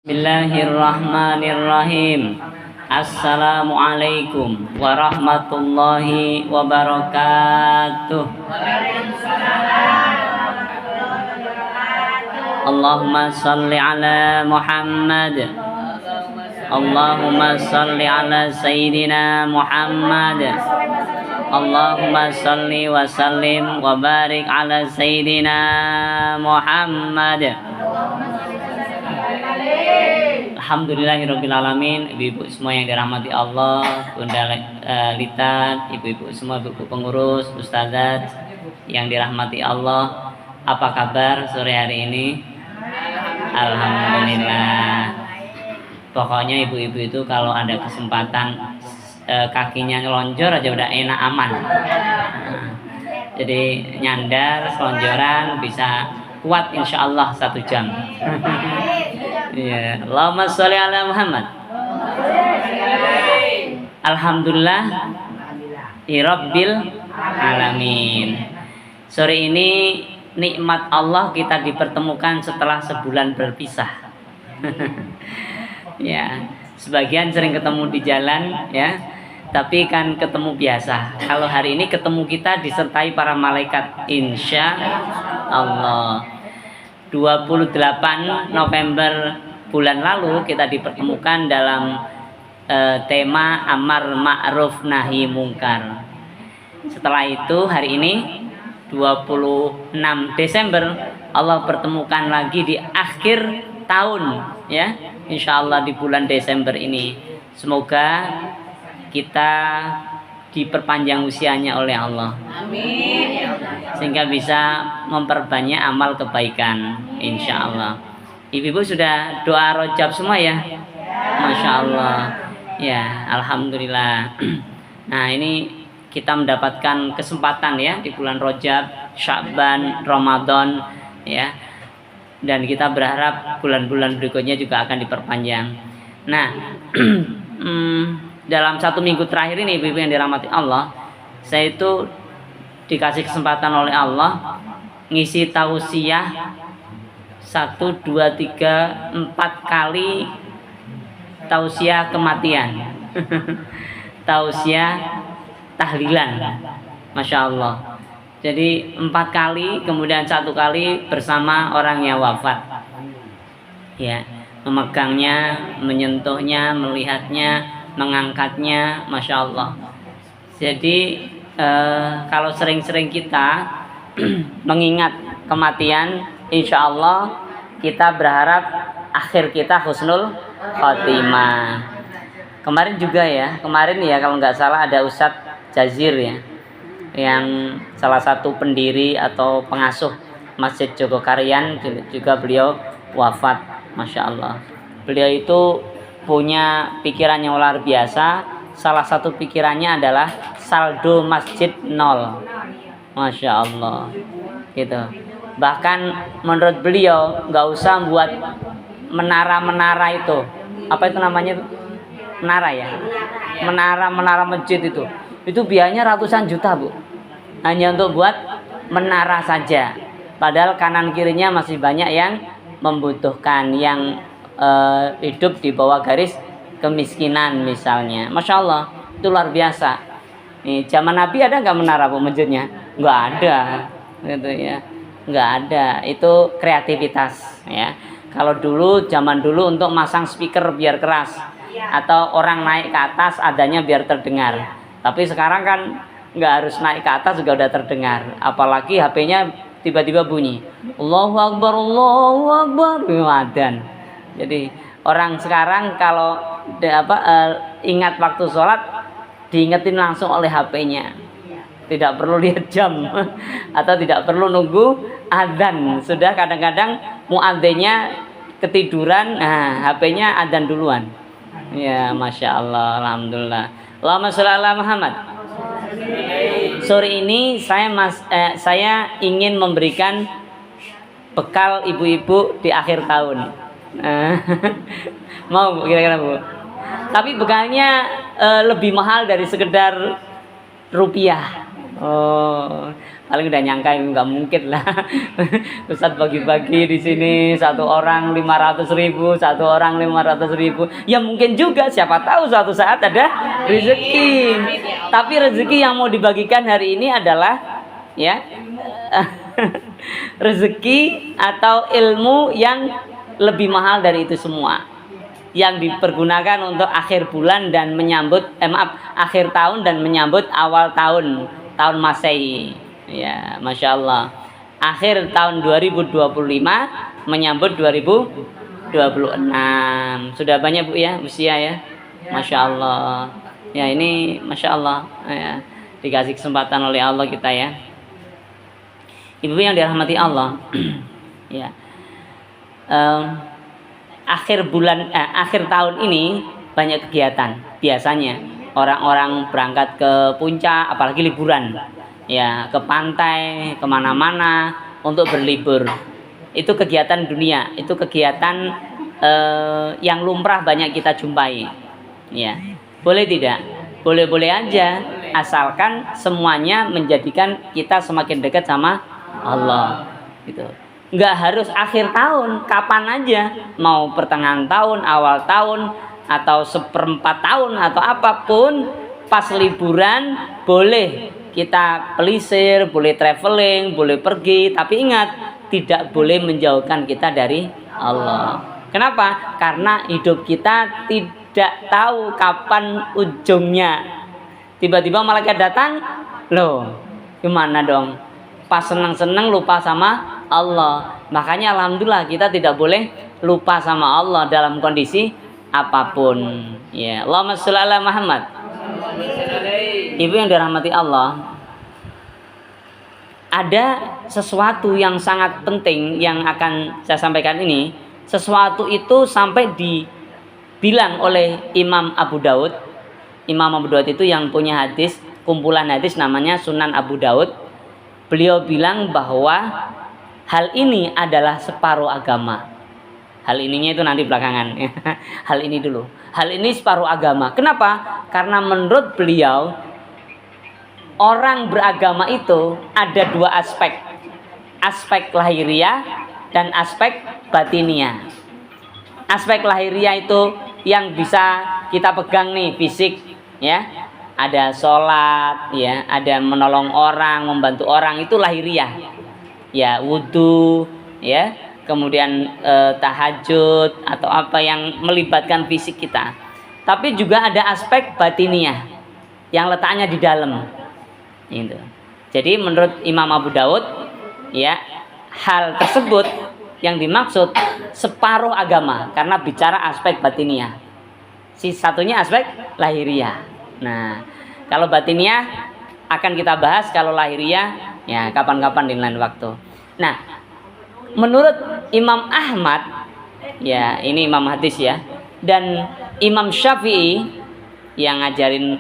Bismillahirrahmanirrahim. Assalamualaikum warahmatullahi wabarakatuh. Allahumma salli ala Muhammad. Allahumma salli ala Sayyidina Muhammad. Allahumma salli wa sallim wa barik ala Sayyidina Muhammad. Alhamdulillahirrabbilalamin. Ibu-ibu semua yang dirahmati Allah, Bunda Lita, ibu-ibu semua, ibu pengurus, ustazat yang dirahmati Allah, apa kabar sore hari ini? Alhamdulillah. Pokoknya ibu-ibu itu kalau ada kesempatan kakinya ngelonjor aja udah enak, aman. Jadi nyandar, selonjoran bisa kuat insya Allah 1 jam. Ya, Allahumma sholli ala Muhammad. Alhamdulillah Rabbil alamin. Sore ini nikmat Allah kita dipertemukan setelah sebulan berpisah. Ya, sebagian sering ketemu di jalan ya, tapi kan ketemu biasa. Kalau hari ini ketemu kita disertai para malaikat insya Allah. 28 November bulan lalu kita dipertemukan dalam tema Amar Ma'ruf Nahi Mungkar. Setelah itu hari ini 26 Desember Allah pertemukan lagi di akhir tahun ya, insya Allah di bulan Desember ini. Semoga kita diperpanjang usianya oleh Allah. Amin. Sehingga bisa memperbanyak amal kebaikan insya Allah. Ibu-ibu sudah doa rojab semua ya? Masya Allah. Ya, Alhamdulillah. Nah, ini kita mendapatkan kesempatan ya di bulan Rojab, Sya'ban, Ramadan ya. Dan kita berharap bulan-bulan berikutnya juga akan diperpanjang. Nah, dalam 1 minggu terakhir ini ibu-ibu yang dirahmati Allah, saya itu dikasih kesempatan oleh Allah ngisi tausiah 1, 2, 3, 4 kali tausiah kematian. Tausiah tahlilan. Masya Allah. Jadi 4 kali, kemudian 1 kali bersama orang yang wafat. Ya, memegangnya, menyentuhnya, melihatnya, mengangkatnya, Masya Allah. Jadi kalau sering-sering kita mengingat kematian, insya Allah kita berharap akhir kita husnul khotimah. Kemarin juga ya, kalau nggak salah ada Ustadz Jazir ya, yang salah satu pendiri atau pengasuh Masjid Jogokarian, juga beliau wafat. Masya Allah. Beliau itu punya pikiran yang luar biasa. Salah satu pikirannya adalah saldo masjid 0. Masya Allah gitu. Bahkan menurut beliau nggak usah buat menara-menara itu. Apa itu namanya? Menara ya? Menara masjid itu biayanya ratusan juta, Bu. Hanya untuk buat menara saja. Padahal kanan kirinya masih banyak yang membutuhkan, yang hidup di bawah garis kemiskinan misalnya. Masya Allah, itu luar biasa. Nih, zaman Nabi ada nggak menara, Bu, masjidnya? Nggak ada, gitu ya. Nggak ada. Itu kreativitas ya. Kalau zaman dulu untuk masang speaker biar keras, atau orang naik ke atas adanya biar terdengar. Tapi sekarang kan nggak harus naik ke atas juga udah terdengar. Apalagi HP-nya tiba-tiba bunyi Allahu Akbar, Allahu Akbar, adzan. Jadi orang sekarang kalau ingat waktu sholat diingetin langsung oleh HP-nya, tidak perlu lihat jam atau tidak perlu nunggu adzan. Sudah kadang-kadang muadzinnya ketiduran, nah HP-nya adzan duluan. Ya, Masya Allah, Alhamdulillah. Allahumma sholli ala Muhammad. Sore ini saya ingin memberikan bekal ibu-ibu di akhir tahun. Mau kira-kira, Bu? Tapi bekalnya lebih mahal dari sekedar rupiah. Oh, paling udah nyangka nggak mungkin lah. Ustadz bagi-bagi di sini satu orang 500.000, satu orang 500.000. Ya mungkin juga, siapa tahu suatu saat ada rezeki. Tapi rezeki yang mau dibagikan hari ini adalah ya rezeki atau ilmu yang lebih mahal dari itu semua, yang dipergunakan untuk akhir bulan dan menyambut akhir tahun dan menyambut awal tahun Masehi. Ya, Masya Allah. Akhir tahun 2025 menyambut 2026. Sudah banyak Bu ya usia ya. Masya Allah. Ya ini Masya Allah ya, dikasih kesempatan oleh Allah kita ya. Ibu yang dirahmati Allah. Ya. Akhir tahun ini banyak kegiatan. Biasanya orang-orang berangkat ke puncak, apalagi liburan, ya ke pantai, kemana-mana untuk berlibur. Itu kegiatan dunia, itu kegiatan yang lumrah banyak kita jumpai. Ya, boleh tidak? Boleh-boleh aja, asalkan semuanya menjadikan kita semakin dekat sama Allah. Gitu. Nggak harus akhir tahun, kapan aja, mau pertengahan tahun, awal tahun, atau seperempat tahun, atau apapun, pas liburan boleh kita pelisir, boleh traveling, boleh pergi, tapi ingat, tidak boleh menjauhkan kita dari Allah. Kenapa? Karena hidup kita tidak tahu kapan ujungnya. Tiba-tiba malaikat datang, loh gimana dong? Pas senang-senang lupa sama Allah. Makanya alhamdulillah kita tidak boleh lupa sama Allah dalam kondisi apapun. Ya, Allahumma sholli ala Muhammad. Ibu yang dirahmati Allah, ada sesuatu yang sangat penting yang akan saya sampaikan ini. Sesuatu itu sampai dibilang oleh Imam Abu Daud. Imam Abu Daud itu yang punya hadis, kumpulan hadis namanya Sunan Abu Daud. Beliau bilang bahwa hal ini adalah separuh agama. Hal ininya itu nanti belakangan. Hal ini dulu. Hal ini separuh agama. Kenapa? Karena menurut beliau, orang beragama itu ada dua aspek. Aspek lahiriah dan aspek batiniah. Aspek lahiriah itu yang bisa kita pegang nih, fisik, ya. Ada sholat, ya, ada menolong orang, membantu orang, itu lahiriah. Ya, wudhu, ya, kemudian tahajud atau apa yang melibatkan fisik kita. Tapi juga ada aspek batiniah yang letaknya di dalam. Itu. Jadi menurut Imam Abu Daud, ya, hal tersebut yang dimaksud separuh agama karena bicara aspek batiniah. Si satunya aspek lahiriah. Nah, kalau batiniah akan kita bahas, kalau lahiriah ya kapan-kapan di lain waktu. Nah, menurut Imam Ahmad, ya ini Imam hadis ya, dan Imam Syafi'i yang ngajarin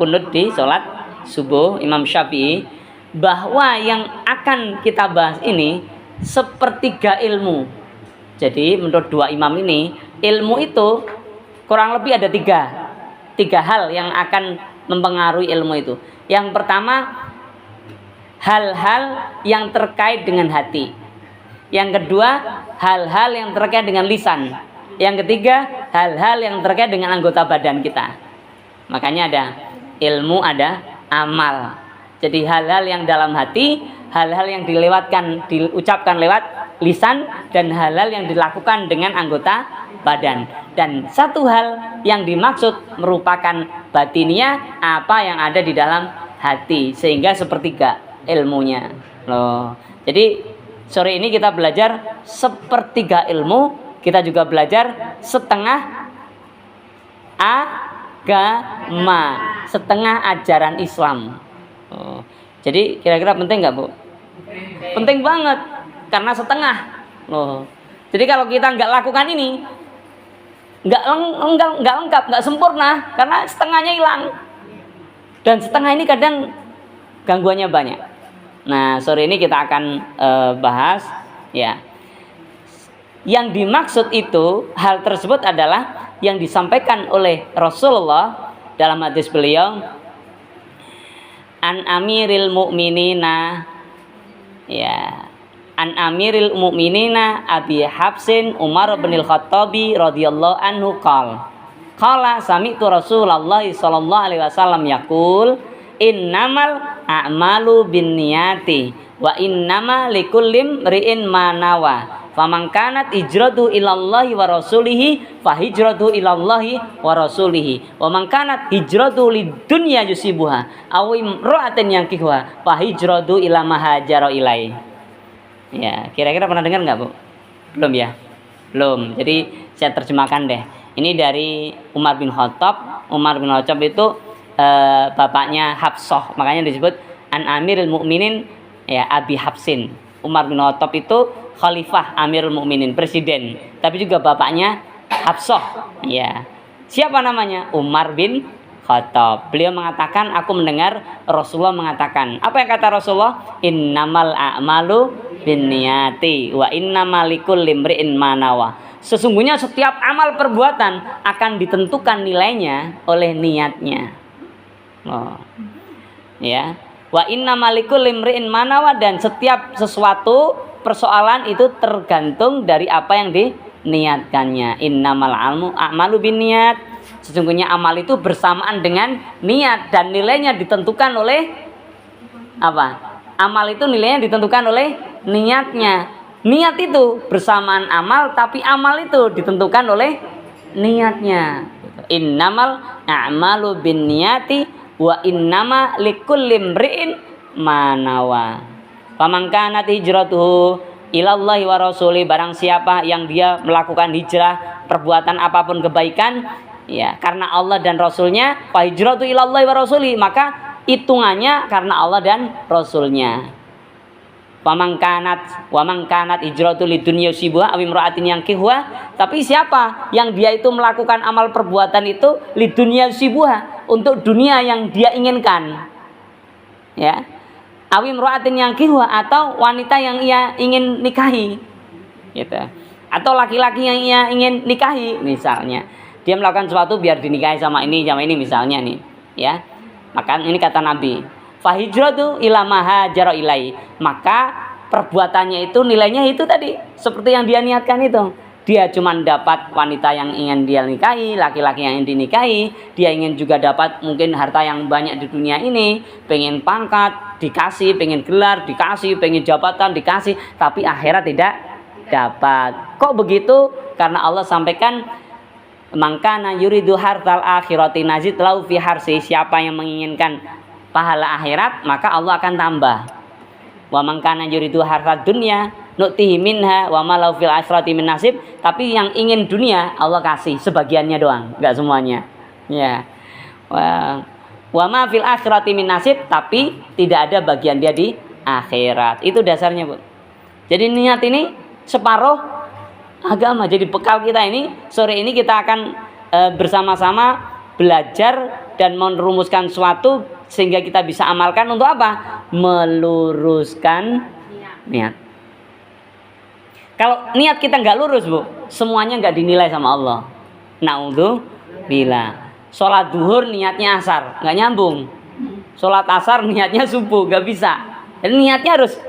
kunut di sholat subuh, Imam Syafi'i, bahwa yang akan kita bahas ini sepertiga ilmu. Jadi menurut dua imam ini, ilmu itu kurang lebih ada tiga hal yang akan mempengaruhi ilmu itu. Yang pertama, hal-hal yang terkait dengan hati. Yang kedua, hal-hal yang terkait dengan lisan. Yang ketiga, hal-hal yang terkait dengan anggota badan kita. Makanya ada ilmu, ada amal. Jadi hal-hal yang dalam hati, hal-hal yang diucapkan lewat lisan, dan hal-hal yang dilakukan dengan anggota badan. Dan satu hal yang dimaksud merupakan batiniah, apa yang ada di dalam hati, sehingga sepertiga ilmunya loh. Jadi sore ini kita belajar sepertiga ilmu, kita juga belajar setengah agama, setengah ajaran Islam. Jadi kira-kira penting nggak Bu? Penting banget, karena setengah loh. Jadi kalau kita nggak lakukan ini, nggak lengkap, nggak sempurna, karena setengahnya hilang. Dan setengah ini kadang gangguannya banyak. Nah, sore ini kita akan bahas ya. Yang dimaksud itu, hal tersebut adalah yang disampaikan oleh Rasulullah dalam hadis beliau, An amiril mu'minina, ya, an amiril mu'minina Abi Hafsin Umar bin Al-Khattabi radhiyallahu anhu qala sami'tu Rasulullah sallallahu alaihi wasallam yaqul innamal a'malu binniyati wa innama likulli imri'in ma nawa faman kanat hijratu ilallahi wa rasulihi fa hijratu ilallahi wa rasulihi wa man kanat hijratu lidunya yusibuha aw imra'atin yankihuha fa hijratu ila ma hajara ilai. Ya, kira-kira pernah dengar enggak, Bu? Belum ya? Belum. Jadi saya terjemahkan deh. Ini dari Umar bin Khattab. Umar bin Khattab itu bapaknya Hafsah, makanya disebut an amiril mukminin, ya, Abi Hafsin. Umar bin Khattab itu khalifah Amirul Mukminin, presiden, tapi juga bapaknya Hafsah, ya. Siapa namanya? Umar bin Khattab. Beliau mengatakan, aku mendengar Rasulullah mengatakan. Apa yang kata Rasulullah? Innamal a'malu binniyati wa innamal likulli imri'in ma nawa. Sesungguhnya setiap amal perbuatan akan ditentukan nilainya oleh niatnya. Oh. Ya. Wa innamal likulli imri'in ma nawa, dan setiap sesuatu persoalan itu tergantung dari apa yang diniatkannya. Innamal a'malu binniyat. Sesungguhnya amal itu bersamaan dengan niat dan nilainya ditentukan oleh apa? Amal itu nilainya ditentukan oleh niatnya. Niat itu bersamaan amal, tapi amal itu ditentukan oleh niatnya. Innamal a'malu binniyati wa innama likulli imri'in ma nawa. Faman kanat hijratuhu ilallahi wa rasuli, barang siapa yang dia melakukan hijrah perbuatan apapun kebaikan, ya, karena Allah dan Rasulnya, fa hijratu ilallahi wa rasuli, maka hitungannya karena Allah dan Rasulnya. Faman kanat wa man kanat hijratu lidunya yusibuha aw imra'atin yankihuha, tapi siapa yang dia itu melakukan amal perbuatan itu lidunya yusibuha, untuk dunia yang dia inginkan, ya, aw imra'atin yankihuha, atau wanita yang ia ingin nikahi, gitu, atau laki-laki yang ia ingin nikahi, misalnya dia melakukan sesuatu biar dinikahi sama ini misalnya nih, ya. Maka ini kata Nabi, fa hijratu ila ma hajara ilai, maka perbuatannya itu nilainya itu tadi seperti yang dia niatkan itu. Dia cuma dapat wanita yang ingin dia nikahi, laki-laki yang ingin dinikahi, dia ingin juga dapat mungkin harta yang banyak di dunia ini, pengen pangkat dikasih, pengen gelar dikasih, pengen jabatan dikasih, tapi akhirat tidak dapat. Kok begitu? Karena Allah sampaikan, mangkana yuridu hartal akhirati nazid lau fi harsi, siapa yang menginginkan pahala akhirat maka Allah akan tambah. Wa mangkana yuridu hartal dunya nu'tihi minha wa ma lau fil akhirati min nasib, tapi yang ingin dunia Allah kasih sebagiannya doang, enggak semuanya, ya. Wa ma fil akhirati min nasib, tapi tidak ada bagian dia di akhirat. Itu dasarnya, Bu. Jadi niat ini separuh agama. Jadi bekal kita ini, sore ini kita akan bersama-sama belajar dan merumuskan suatu sehingga kita bisa amalkan untuk apa? Meluruskan niat. Kalau niat kita nggak lurus, Bu, semuanya nggak dinilai sama Allah. Naudzubillah. Sholat duhur niatnya asar, nggak nyambung. Sholat asar niatnya subuh, nggak bisa. Jadi niatnya harus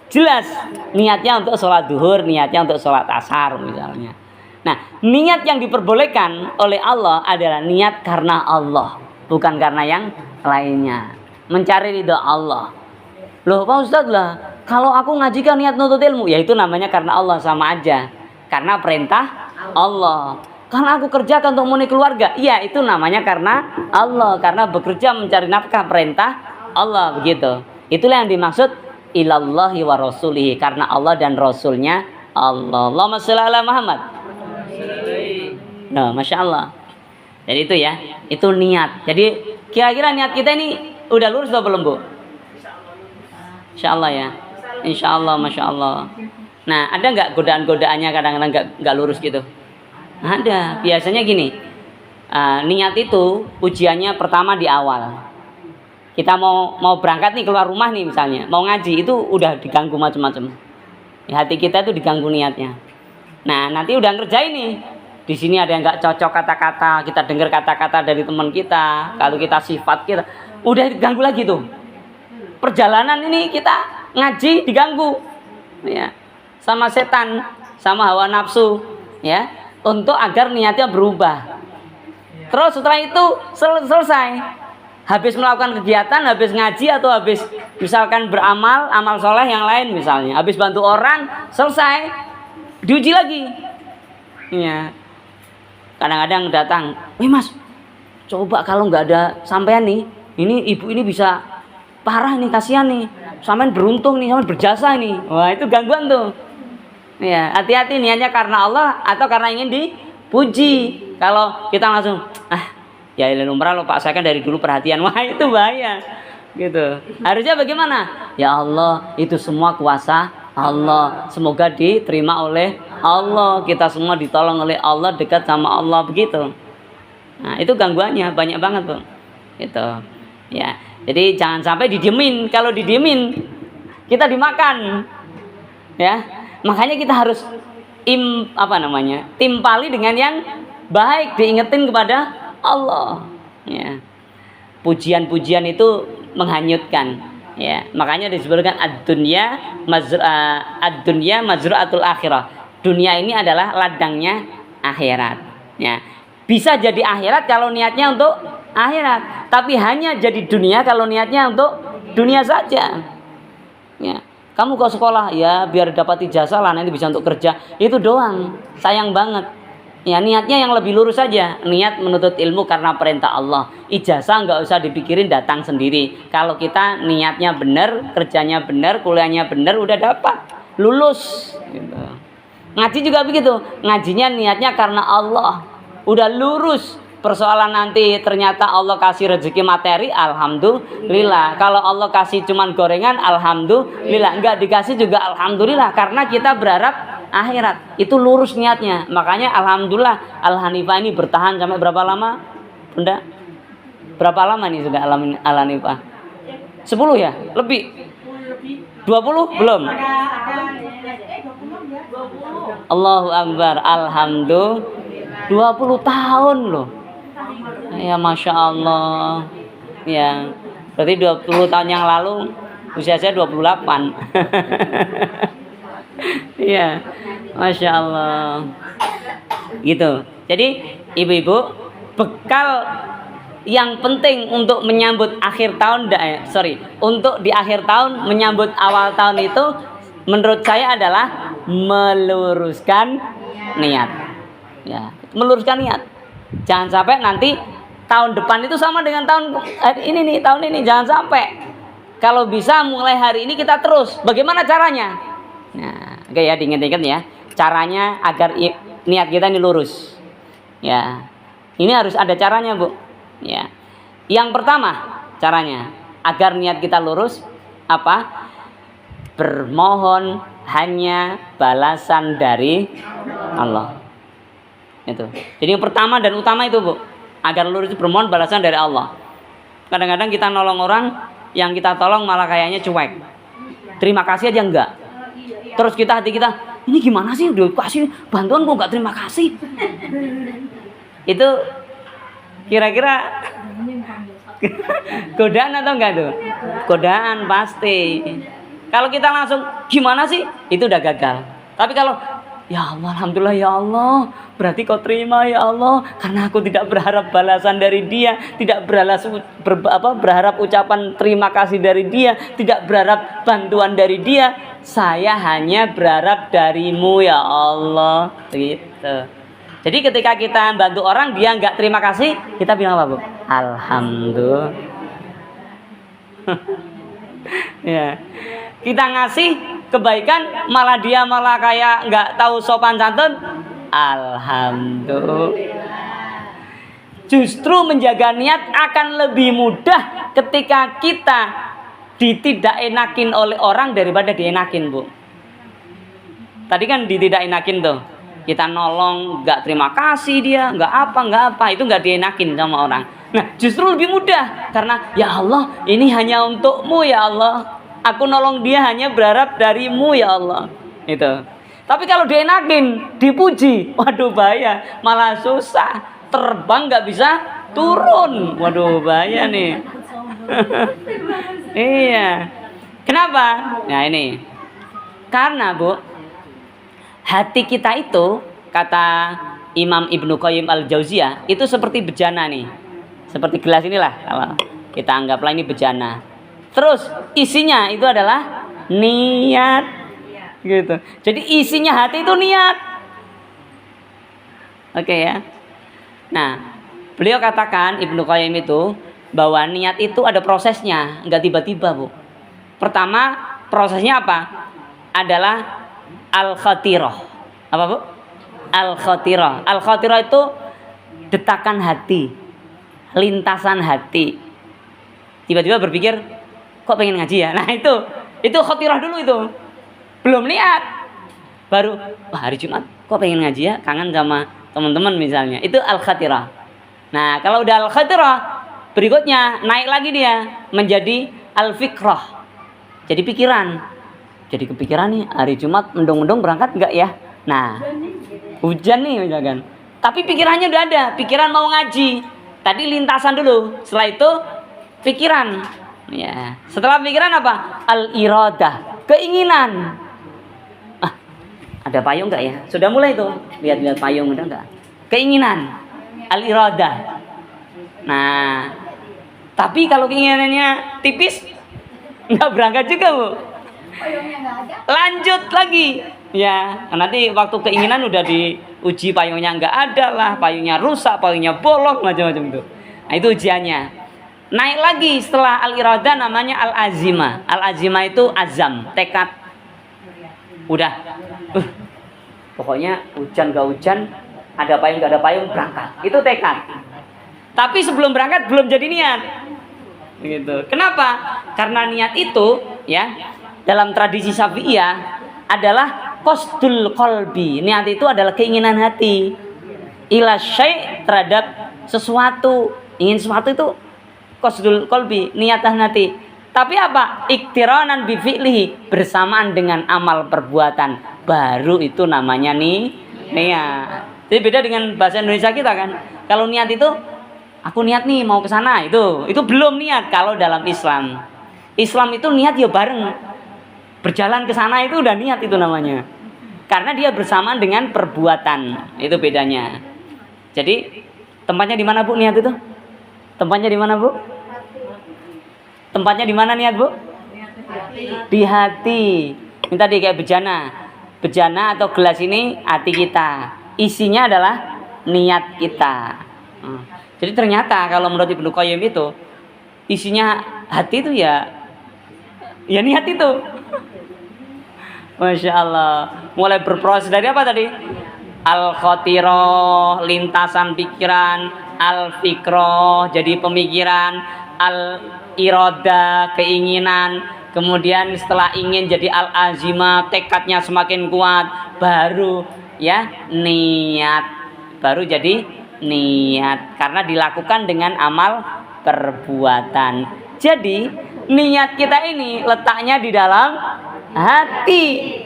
jelas, niatnya untuk sholat duhur, niatnya untuk sholat asar misalnya. Nah, niat yang diperbolehkan oleh Allah adalah niat karena Allah, bukan karena yang lainnya. Mencari ridha Allah. Loh Pak Ustadz lah, kalau aku ngaji kan niat nuntut ilmu, ya itu namanya karena Allah, sama aja. Karena perintah Allah. Karena aku kerja untuk memenuhi keluarga, iya itu namanya karena Allah. Karena bekerja mencari nafkah, perintah Allah, begitu. Itulah yang dimaksud ilallahi wa rasulihi, karena Allah dan Rasulnya Allah. Allahumma sholli ala Muhammad. Nah, Masya Allah. Jadi itu ya, itu niat. Jadi kira-kira niat kita ini udah lurus atau belum, Bu? Insya Allah ya. Insya Allah, Masya Allah. Nah, ada nggak godaan-godaannya kadang-kadang nggak lurus gitu? Ada. Biasanya gini, niat itu ujiannya pertama di awal. Kita mau berangkat nih, keluar rumah nih misalnya, mau ngaji, itu udah diganggu macam-macam. Hati kita itu diganggu niatnya. Nah, nanti udah ngerjain nih. Di sini ada yang nggak cocok kata-kata, kita dengar kata-kata dari teman kita, kalau kita sifat kita, udah diganggu lagi tuh. perjalanan ini kita ngaji diganggu, ya, sama setan, sama hawa nafsu, ya, untuk agar niatnya berubah. Terus setelah itu selesai, habis melakukan kegiatan, habis ngaji atau habis misalkan beramal, amal soleh yang lain misalnya, habis bantu orang, selesai, diuji lagi. Ya, kadang-kadang datang, wih mas, coba kalau nggak ada sampean nih, ini ibu ini bisa parah nih, kasihan nih, sampean beruntung nih, sampean berjasa nih. Wah, itu gangguan tuh. Ya, hati-hati niatnya karena Allah atau karena ingin dipuji. Kalau kita langsung, ya ilmu umrah lo Pak, saya kan dari dulu perhatian. Wah, itu bahaya. Gitu. Harusnya bagaimana? Ya Allah, itu semua kuasa Allah. Semoga diterima oleh Allah. Kita semua ditolong oleh Allah, dekat sama Allah, begitu. Nah, itu gangguannya banyak banget, Bu. Gitu. Ya. Jadi jangan sampai didiemin. Kalau didiemin, kita dimakan. Ya. Makanya kita harus timpali dengan yang baik, diingetin kepada Allah. Ya. Pujian-pujian itu menghanyutkan. Ya. Makanya disebutkan ad-dunya mazra'atul akhirah. Dunia ini adalah ladangnya akhirat. Ya. Bisa jadi akhirat kalau niatnya untuk akhirat, tapi hanya jadi dunia kalau niatnya untuk dunia saja. Ya. Kamu ke sekolah ya biar dapat ijazah lah, nanti bisa untuk kerja. Itu doang. Sayang banget. Ya, niatnya yang lebih lurus saja. Niat menuntut ilmu karena perintah Allah. Ijazah nggak usah dipikirin, datang sendiri. Kalau kita niatnya benar, kerjanya benar, kuliahnya benar, udah dapat, lulus. Gitu. Ngaji juga begitu. Ngajinya niatnya karena Allah. Udah lurus. Persoalan nanti ternyata Allah kasih rezeki materi, alhamdulillah. Kalau Allah kasih cuman gorengan, alhamdulillah. Enggak dikasih juga alhamdulillah, karena kita berharap akhirat. Itu lurus niatnya. Makanya alhamdulillah Al-Hanifah ini bertahan sampai berapa lama, Bunda? Berapa lama nih sudah Al-Hanifah? 10 ya? Lebih? 20? Belum? Allahu Akbar. Alhamdulillah 20 tahun loh. Ya Masya Allah. Ya, berarti 20 tahun yang lalu usia saya 28. Iya, Masya Allah. Gitu. Jadi ibu-ibu, bekal yang penting untuk menyambut akhir tahun, untuk di akhir tahun menyambut awal tahun itu, menurut saya adalah meluruskan niat. Ya, meluruskan niat. Jangan sampai nanti tahun depan itu sama dengan tahun ini, jangan sampai. Kalau bisa mulai hari ini kita terus. Bagaimana caranya? Nah, oke ya, diingat-ingat ya. Caranya agar niat kita ini lurus. Ya. Ini harus ada caranya, Bu. Ya. Yang pertama, caranya agar niat kita lurus apa? Bermohon hanya balasan dari Allah. Itu. Jadi yang pertama dan utama itu, Bu. Agar lurus itu bermohon balasan dari Allah. Kadang-kadang kita nolong orang, yang kita tolong malah kayaknya cuek. Terima kasih aja enggak. Terus hati kita, ini gimana sih udah kasih bantuan kok enggak terima kasih. Itu kira-kira godaan atau enggak tuh? Godaan pasti. Kalau kita langsung gimana sih? Itu udah gagal. Tapi kalau ya Allah, alhamdulillah ya Allah, berarti kau terima ya Allah, karena aku tidak berharap balasan dari dia, tidak berharap ucapan terima kasih dari dia, tidak berharap bantuan dari dia, saya hanya berharap darimu ya Allah. Gitu. Jadi ketika kita bantu orang dia nggak terima kasih, kita bilang apa, Bu? Alhamdulillah. Ya. Kita ngasih kebaikan malah dia kayak nggak tahu sopan santun, alhamdulillah. Justru menjaga niat akan lebih mudah ketika kita tidak enakin oleh orang daripada dienakin, Bu. Tadi kan tidak enakin tuh, kita nolong nggak terima kasih dia, nggak apa, itu nggak dienakin sama orang. Nah justru lebih mudah karena ya Allah ini hanya untukmu ya Allah. Aku nolong dia hanya berharap darimu ya Allah. Itu. Tapi kalau dienakin, dipuji, waduh bahaya, malah susah. Terbang nggak bisa turun, waduh bahaya nih. Iya. Kenapa? Nah ini. Karena Bu, hati kita itu kata Imam Ibnu Qayyim Al-Jauziyah itu seperti bejana nih. Seperti gelas inilah kalau kita anggaplah ini bejana. Terus isinya itu adalah niat. Gitu. Jadi isinya hati itu niat. Oke ya. Nah, beliau katakan Ibnu Qayyim itu bahwa niat itu ada prosesnya, enggak tiba-tiba, Bu. Pertama, prosesnya apa? Adalah al-khatirah. Apa, Bu? Al-khatirah. Al-khatirah itu detakan hati, lintasan hati. Tiba-tiba berpikir, kok pengen ngaji ya? Nah, itu khatirah dulu itu. Belum niat. Baru, wah hari Jumat kok pengen ngaji ya? Kangen sama teman-teman misalnya. Itu al-khatirah. Nah, kalau udah al-khatirah, berikutnya naik lagi dia menjadi al-fikrah. Jadi pikiran. Jadi kepikiran nih, hari Jumat mendung-mendung berangkat enggak ya? Nah, hujan nih misalkan. Tapi pikirannya udah ada, pikiran mau ngaji. Tadi lintasan dulu, setelah itu pikiran. Ya, setelah pikiran apa? Al-iradah, keinginan. Ah, ada payung enggak ya? Sudah mulai tuh. Lihat-lihat payung udah enggak? Keinginan. Al-iradah. Nah, tapi kalau keinginannya tipis, enggak berangkat juga, Bu. Lanjut lagi. Ya, nanti waktu keinginan udah diuji payungnya enggak ada lah, payungnya rusak, payungnya bolong, macam-macam itu. Nah, itu ujiannya. Naik lagi setelah al-iradah namanya al-azimah. Al-azimah itu azam, tekad. Udah. Pokoknya hujan gak hujan, ada payung gak ada payung, berangkat. Itu tekad. Tapi sebelum berangkat belum jadi niat. Gitu. Kenapa? Karena niat itu ya dalam tradisi Syafi'iyah adalah qasdul qalbi. Niat itu adalah keinginan hati. Ila syai' terhadap sesuatu. Ingin sesuatu itu qasdul qalbi, niatan hati. Tapi apa? Iktiranan bi fi'lihi, bersamaan dengan amal perbuatan. Baru itu namanya niat. Jadi beda dengan bahasa Indonesia kita kan. Kalau niat itu aku niat nih mau ke sana, itu belum niat. Kalau dalam Islam itu niat ya bareng. Berjalan ke sana itu udah niat itu namanya. Karena dia bersamaan dengan perbuatan. Itu bedanya. Jadi tempatnya di mana, Bu, niat itu? Tempatnya di mana, Bu? Tempatnya di mana niat, Bu? Di hati. Ini tadi kayak bejana. Bejana atau gelas ini hati kita. Isinya adalah niat kita. Jadi ternyata kalau menurut Ibnu Qayyim itu isinya hati itu ya niat itu. Masya Allah. Mulai berproses dari apa tadi? Al-khatirah, lintasan pikiran. Al-fikrah, jadi pemikiran. Al-iradah, keinginan. Kemudian setelah ingin jadi al-azimah, tekadnya semakin kuat. Baru ya niat. Baru jadi niat. Karena dilakukan dengan amal perbuatan. Jadi niat kita ini letaknya di dalam hati,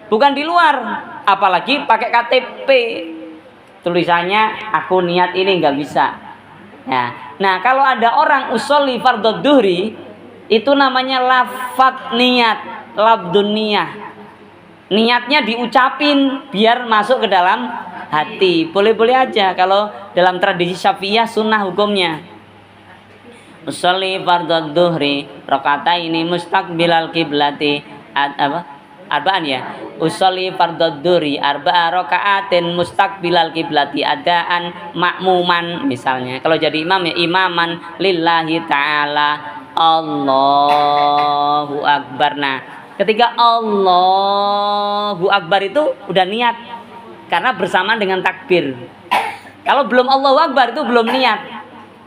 bukan di luar. Apalagi pakai KTP tulisannya aku niat ini, nggak bisa ya. Nah kalau ada orang usolli fardhu duhri, itu namanya lafadz niat, labdun niyah. Niatnya diucapin biar masuk ke dalam hati. Boleh-boleh aja. Kalau dalam tradisi Syafi'iyah sunnah hukumnya. Usolli fardhu duhri rakaataini mustaqbilal qiblati. Arba'an ya. Usolli fardhu duhri arba'a rakaatin mustaqbilal qiblati adaan makmuman misalnya. Kalau jadi imam ya imaman lillahi ta'ala. Allahu akbar. Nah, ketika Allahu akbar itu udah niat. Karena bersamaan dengan takbir. Kalau belum Allahu akbar itu belum niat.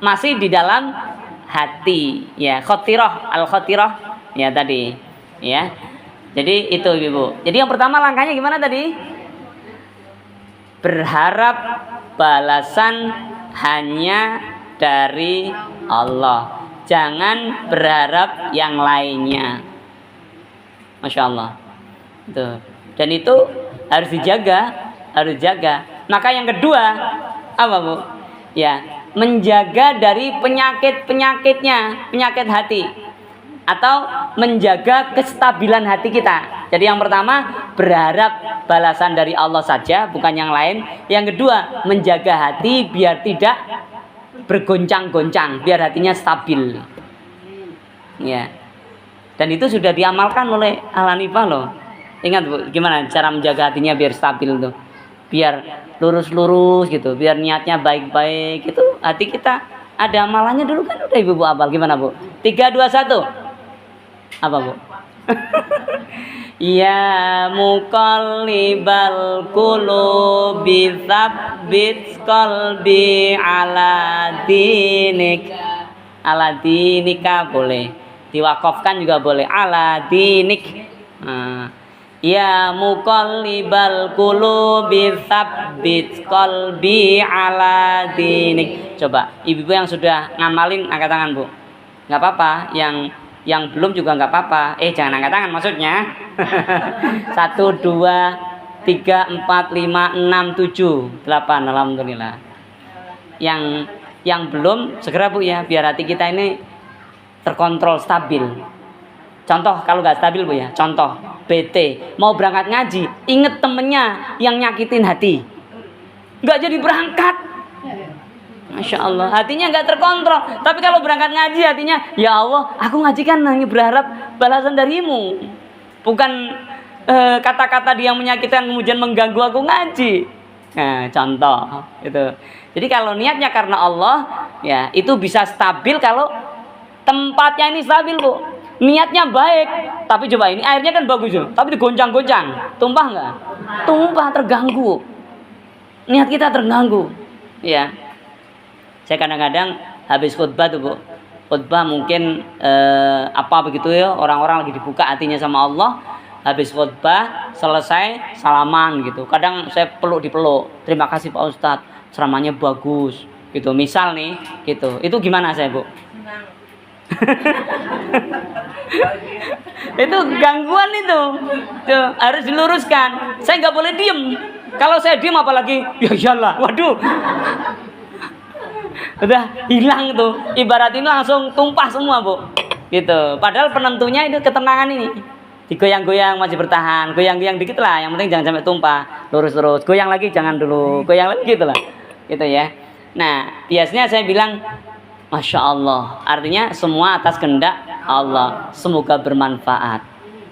Masih di dalam hati ya, khatirah, al-khatirah ya tadi ya. Jadi itu Ibu. Jadi yang pertama langkahnya gimana tadi? Berharap balasan hanya dari Allah. Jangan berharap yang lainnya. Masya Allah. Itu. Dan itu harus dijaga, harus jaga. Maka yang kedua apa, Bu? Ya, menjaga dari penyakit-penyakitnya, penyakit hati, atau menjaga kestabilan hati kita. Jadi yang pertama, berharap balasan dari Allah saja, bukan yang lain. Yang kedua, menjaga hati biar tidak bergoncang-goncang, biar hatinya stabil. Ya. Dan itu sudah diamalkan oleh Al-Hanifah loh. Ingat Bu, gimana cara menjaga hatinya biar stabil tuh? Biar lurus-lurus gitu, biar niatnya baik-baik gitu. Hati kita ada amalannya dulu kan udah Ibu apal. Gimana Bu? 3, 2, 1. Apa Bu? Ya muqallibal qulubi tsabbit qalbi ala dinik. Ala dinika boleh. Diwakafkan juga boleh. Ala dinik. Ya muqallibal qulubi tsabbit qalbi ala dinik. Coba ibu-ibu yang sudah ngamalin angkat tangan Bu. Enggak apa-apa, yang belum juga nggak apa-apa. Jangan angkat tangan maksudnya. 1, 2, 3, 4, 5, 6, 7, 8. Alhamdulillah. Yang belum segera Bu ya, biar hati kita ini terkontrol, stabil. Contoh kalau nggak stabil Bu ya. Contoh BT mau berangkat ngaji, inget temennya yang nyakitin hati, nggak jadi berangkat. Masya Allah, hatinya nggak terkontrol. Tapi kalau berangkat ngaji hatinya, ya Allah, aku ngaji kan hanya berharap balasan darimu, bukan kata-kata dia yang menyakitkan kemudian mengganggu aku ngaji. Nah, contoh itu. Jadi kalau niatnya karena Allah, ya itu bisa stabil kalau tempatnya ini stabil Bu. Niatnya baik, tapi coba ini airnya kan bagus tuh, tapi digoncang-goncang, tumpah nggak? Tumpah, terganggu. Niat kita terganggu, ya. Saya kadang-kadang habis khutbah tuh Bu, khutbah mungkin apa begitu ya, orang-orang lagi dibuka hatinya sama Allah. Habis khutbah selesai salaman gitu. Kadang saya dipeluk, terima kasih Pak Ustadz, ceramahnya bagus gitu. Misal nih gitu, itu gimana saya Bu? Itu gangguan itu. Tuh, harus diluruskan. Saya nggak boleh diem. Kalau saya diem apalagi, ya iyalah, waduh. Udah hilang tuh, ibarat ini langsung tumpah semua Bu, gitu. Padahal penentunya itu ketenangan ini, digoyang-goyang masih bertahan, goyang-goyang dikit lah, yang penting jangan sampai tumpah, lurus terus, goyang lagi jangan dulu, goyang lagi gitulah, gitu ya. Nah biasanya saya bilang, Masya Allah, artinya semua atas kehendak Allah, semoga bermanfaat.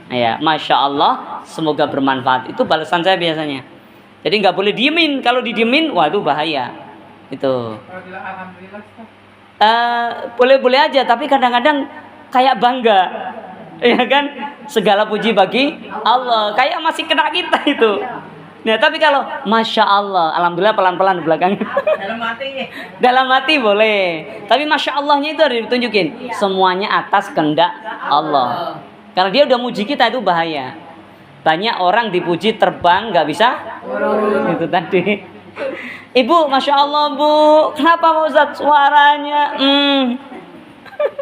Ya, Masya Allah, semoga bermanfaat. Itu balasan saya biasanya. Jadi nggak boleh diemin, kalau didiemin, wah itu bahaya. Itu boleh-boleh aja, tapi kadang-kadang kayak bangga, ya kan, segala puji bagi Allah, kayak masih kena kita itu. Nah tapi kalau Masya Allah, Alhamdulillah pelan-pelan di belakang. Dalam hati boleh, tapi Masya Allahnya itu harus ditunjukin semuanya atas kehendak Allah, karena dia udah muji kita, itu bahaya. Banyak orang dipuji terbang nggak bisa, itu tadi. Ibu, Masya Allah Bu, kenapa Pak Ustadz suaranya?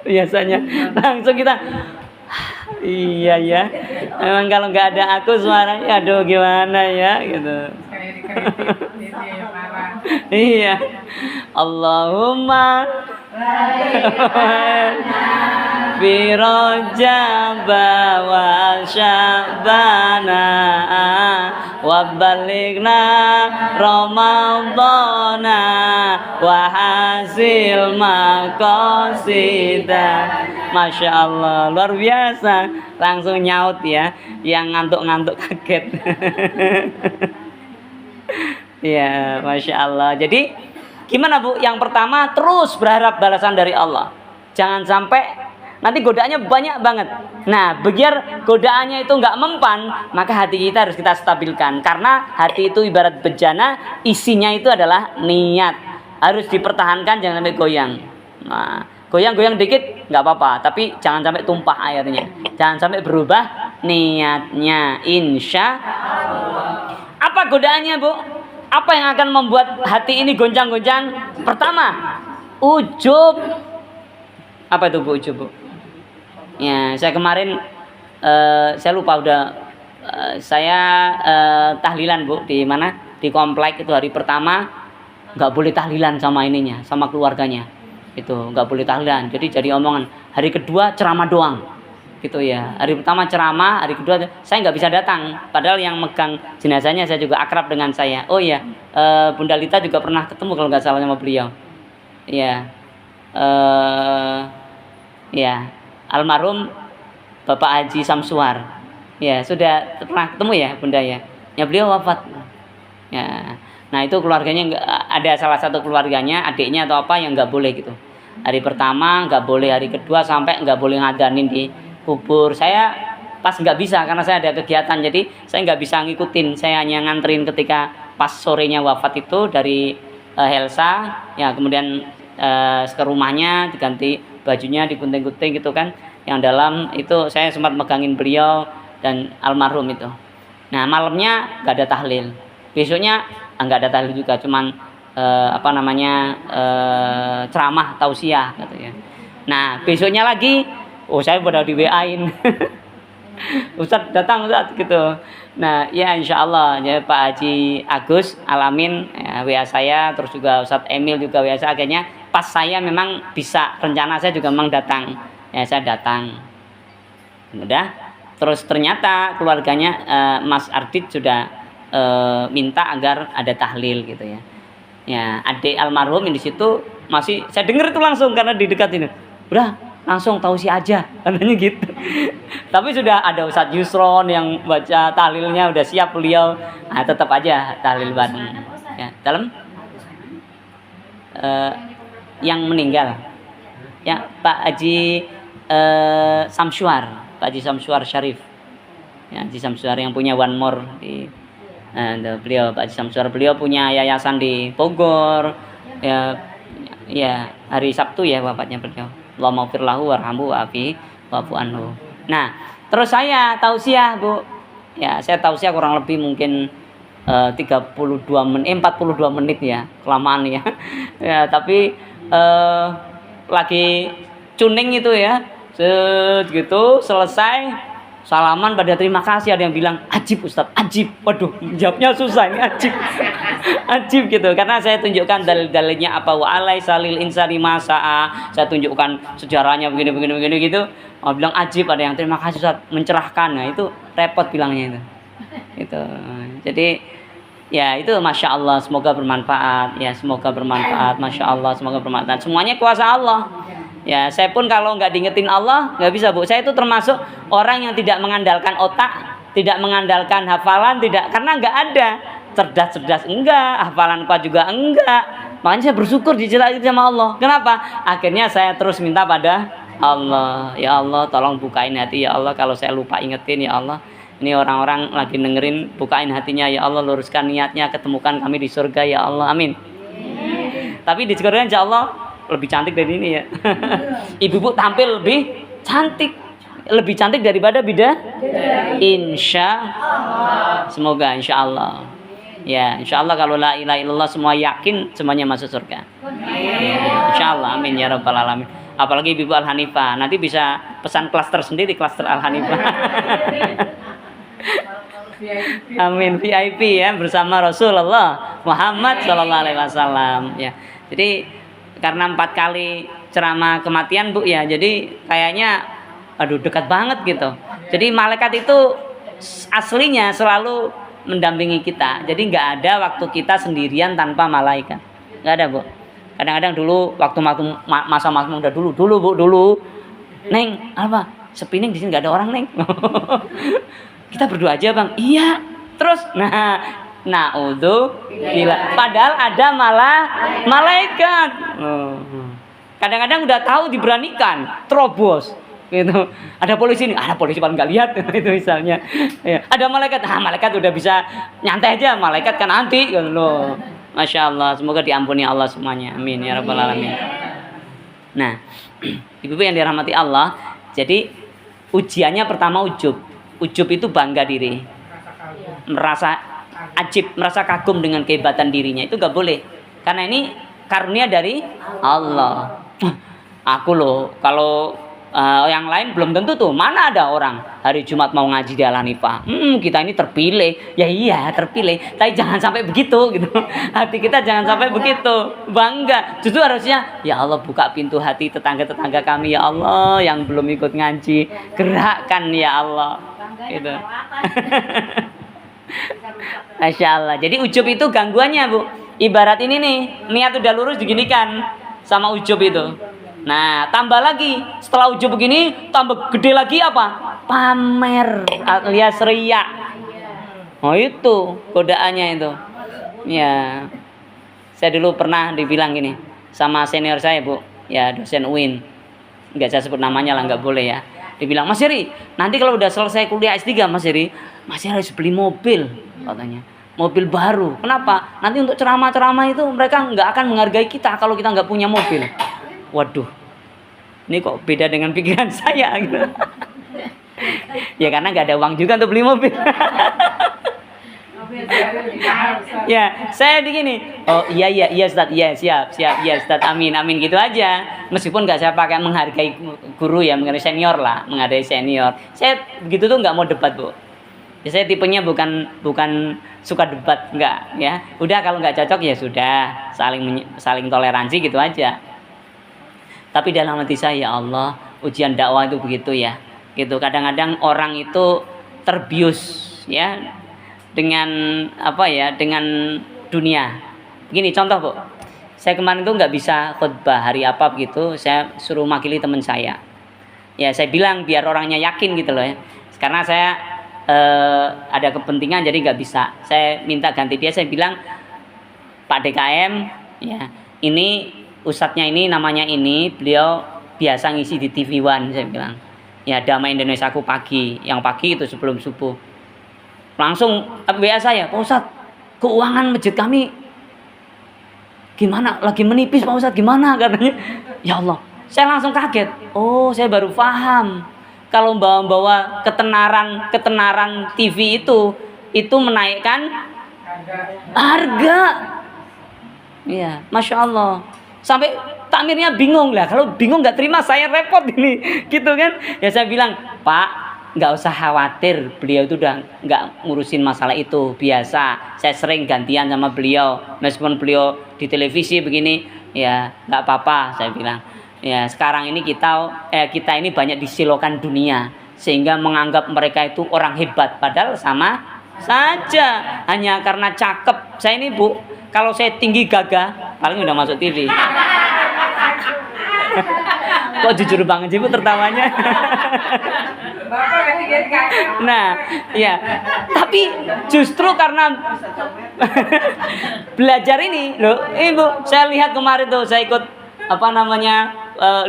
Biasanya langsung kita, iya ya, memang kalau nggak ada aku suaranya, aduh gimana ya, gitu. Iya, Allahumma fi Rajaba wa Sya'bana wa balighna Ramadhana wa hasil maqasida. Masya Allah, luar biasa, langsung nyaut ya, yang ngantuk-ngantuk kaget. Ya, Masya Allah. Jadi gimana Bu? Yang pertama, terus berharap balasan dari Allah. Jangan sampai nanti godaannya banyak banget. Nah, biar godaannya itu nggak mempan, maka hati kita harus kita stabilkan. Karena hati itu ibarat bejana, isinya itu adalah niat. Harus dipertahankan, jangan sampai goyang. Nah, goyang-goyang dikit nggak apa-apa, tapi jangan sampai tumpah airnya. Jangan sampai berubah niatnya. Insya Allah. Apa godaannya Bu? Apa yang akan membuat hati ini goncang-goncang? Pertama, ujub. Apa itu Bu, ujub Bu? Ya, saya kemarin saya lupa udah saya tahlilan Bu di mana? Di komplek itu hari pertama nggak boleh tahlilan sama ininya, sama keluarganya. Itu nggak boleh tahlilan. Jadi omongan. Hari kedua ceramah doang. Gitu ya. Hari pertama ceramah, hari kedua saya nggak bisa datang. Padahal yang megang jenazahnya saya juga akrab dengan saya. Oh iya, Bunda Lita juga pernah ketemu kalau nggak salah sama beliau. Iya. Ya, almarhum Bapak Haji Samsuar. Ya, sudah pernah ketemu ya Bunda ya. Ya beliau wafat. Ya. Nah, itu keluarganya ada salah satu keluarganya, adiknya atau apa yang nggak boleh gitu. Hari pertama nggak boleh, hari kedua sampai nggak boleh ngadanin di kubur. Saya pas nggak bisa karena saya ada kegiatan, jadi saya nggak bisa ngikutin. Saya hanya nganterin ketika pas sorenya wafat itu dari Helsa, ya kemudian ke rumahnya diganti bajunya, digunting-gunting gitu kan. Yang dalam itu saya sempat megangin beliau dan almarhum itu. Nah, malamnya nggak ada tahlil. Besoknya nggak ada tahlil juga, cuman ceramah tausiah gitu ya. Nah, besoknya lagi saya pada di WA-in. Ustadz datang Ustadz gitu. Nah, ya insya Allah ya Pak Haji Agus Alamin ya, WA saya, terus juga Ustadz Emil juga WA saya. Akhirnya pas saya memang bisa, rencana saya juga memang datang. Ya saya datang. Udah. Terus ternyata keluarganya Mas Ardit sudah minta agar ada tahlil gitu ya. Ya, adik almarhum di situ masih saya dengar itu langsung karena di dekat ini. Udah, langsung tausiah aja katanya gitu. Tapi sudah ada Ustadz Yusron yang baca tahlilnya, udah siap beliau. Nah, tetap aja tahlil bareng. Ya, dalam yang meninggal. Ya, Pak Haji Samsuar, Pak Haji Samsuar Syarif. Ya, Haji Samsuar yang punya One More di beliau Pak Haji Samsuar, beliau punya yayasan di Bogor. Ya, hari Sabtu ya wafatnya beliau. Allahumma maghfir lahu warhamhu wa'afi wa'fu anhu. Nah, terus saya tausiah, Bu. Ya, saya tausiah kurang lebih mungkin 42 menit ya, kelamaan ya. Ya, tapi lagi cuning itu ya. Gitu, selesai salaman pada terima kasih, ada yang bilang ajib Ustadz, ajib. Waduh, jawabnya susah ini, ajib. Ajib gitu, karena saya tunjukkan dalil-dalilnya apa wa alai salil insani masa'a. Saya tunjukkan sejarahnya begini gitu. Bilang ajib, ada yang terima kasih Ustadz, mencerahkan. Nah, itu repot bilangnya itu. Gitu. Jadi ya itu Masya Allah, semoga bermanfaat. Ya, semoga bermanfaat. Masya Allah, semoga bermanfaat. Semuanya kuasa Allah. Ya, saya pun kalau nggak diingetin Allah nggak bisa, Bu. Saya itu termasuk orang yang tidak mengandalkan otak, tidak mengandalkan hafalan, tidak, karena nggak ada. Cerdas enggak, hafalan apa juga enggak. Makanya saya bersyukur dijelasin sama Allah. Kenapa? Akhirnya saya terus minta pada Allah. Ya Allah, tolong bukain hati ya Allah, kalau saya lupa ingetin ya Allah. Ini orang-orang lagi dengerin, bukain hatinya ya Allah, luruskan niatnya, ketemukan kami di surga ya Allah. Amin. Tapi di surga insya Allah lebih cantik dari ini ya. Ibu-ibu tampil lebih cantik daripada insya Allah. Semoga insya Allah. Ya, insya Allah kalau la ilaha illallah semua yakin semuanya masuk surga. Ya, insya Allah, amin ya rabbal alamin. Apalagi Ibu Al Hanifah, nanti bisa pesan klaster sendiri, klaster Al Hanifah. Amin, VIP ya, bersama Rasulullah Muhammad Sallallahu Alaihi Wasallam. Ya, jadi karena 4 kali ceramah kematian, Bu ya, jadi kayaknya dekat banget gitu. Jadi malaikat itu aslinya selalu mendampingi kita. Jadi nggak ada waktu kita sendirian tanpa malaikat, nggak ada, Bu. Kadang-kadang dulu waktu masa-masa muda dulu Bu, Neng apa spinning di sini nggak ada orang, Neng. Kita berdua aja Bang. Iya. Terus gila. Padahal ada malaikat. Kadang-kadang udah tahu diberanikan, terobos gitu. Ada polisi nih, ada polisi paling nggak lihat itu misalnya. Ya. Ada malaikat, malaikat udah bisa nyantai aja, malaikat kan anti gitu loh. Masya Allah, semoga diampuni Allah semuanya. Amin ya rabbal alamin. Nah, ibu-ibu yang dirahmati Allah, jadi ujiannya pertama ujub. Ujub itu bangga diri, merasa ajib, merasa kagum dengan kehebatan dirinya. Itu gak boleh, karena ini karunia dari Allah. Aku loh kalau Yang lain belum tentu tuh. Mana ada orang hari Jumat mau ngaji di Al-Hanifah. Kita ini terpilih. Ya iya terpilih. Tapi jangan sampai begitu gitu. Hati kita jangan sampai begitu. Bangga. Justru harusnya ya Allah buka pintu hati tetangga-tetangga kami ya Allah yang belum ikut ngaji. Gerakkan ya Allah. Gitu. Masya Allah. Jadi ujub itu gangguannya Bu. Ibarat ini nih niat udah lurus diginikan sama ujub itu. Nah, tambah lagi setelah ujub begini, tambah gede lagi apa? Pamer alias riya. Oh itu godaannya itu. Ya, saya dulu pernah dibilang gini sama senior saya Bu, ya dosen UIN. Nggak saya sebut namanya lah, nggak boleh ya. Dibilang Mas Heri, nanti kalau udah selesai kuliah S3 Mas Heri harus beli mobil katanya. Mobil baru. Kenapa? Nanti untuk ceramah-ceramah itu mereka nggak akan menghargai kita kalau kita nggak punya mobil. Waduh, ini kok beda dengan pikiran saya gitu. Ya karena nggak ada uang juga untuk beli mobil. Ya, saya begini. Oh iya Ustaz, iya siap, iya Ustaz, amin gitu aja. Meskipun nggak saya pakai menghargai guru ya, menghargai senior lah, menghargai senior. Saya begitu tuh nggak mau debat Bu. Ya, saya tipenya bukan suka debat, nggak ya. Udah kalau nggak cocok ya sudah, saling toleransi gitu aja. Tapi dalam hati saya, ya Allah, ujian dakwah itu begitu ya. Gitu. Kadang-kadang orang itu terbius ya dengan dengan dunia. Begini contoh Bu. Saya kemarin tuh nggak bisa khutbah hari apa begitu, saya suruh makili teman saya. Ya saya bilang biar orangnya yakin gitu loh ya. Karena saya ada kepentingan jadi nggak bisa. Saya minta ganti dia, saya bilang Pak DKM ya, ini ustadznya ini namanya ini, beliau biasa ngisi di TV One, saya bilang. Ya Damai Indonesiaku pagi, yang pagi itu sebelum subuh. Langsung WA saya, Pak Ustadz, keuangan masjid kami gimana? Lagi menipis Pak Ustadz, gimana katanya? Ya Allah, saya langsung kaget. Oh, saya baru paham. Kalau bawa ketenaran TV itu menaikkan harga. Iya, Masya Allah. Sampai takmirnya bingung lah. Kalau bingung nggak terima saya repot ini, gitu kan? Ya saya bilang, Pak, nggak usah khawatir. Beliau itu udah nggak ngurusin masalah itu. Biasa. Saya sering gantian sama beliau. Meskipun beliau di televisi begini, ya nggak apa-apa. Saya bilang. Ya sekarang ini kita ini banyak disilokan dunia sehingga menganggap mereka itu orang hebat, padahal sama saja hanya karena cakep. Saya ini Bu, kalau saya tinggi gagah paling udah masuk TV. Kok jujur banget sih Bu tertawanya. Nah ya, tapi justru karena belajar ini loh, Bu, saya lihat kemarin tuh saya ikut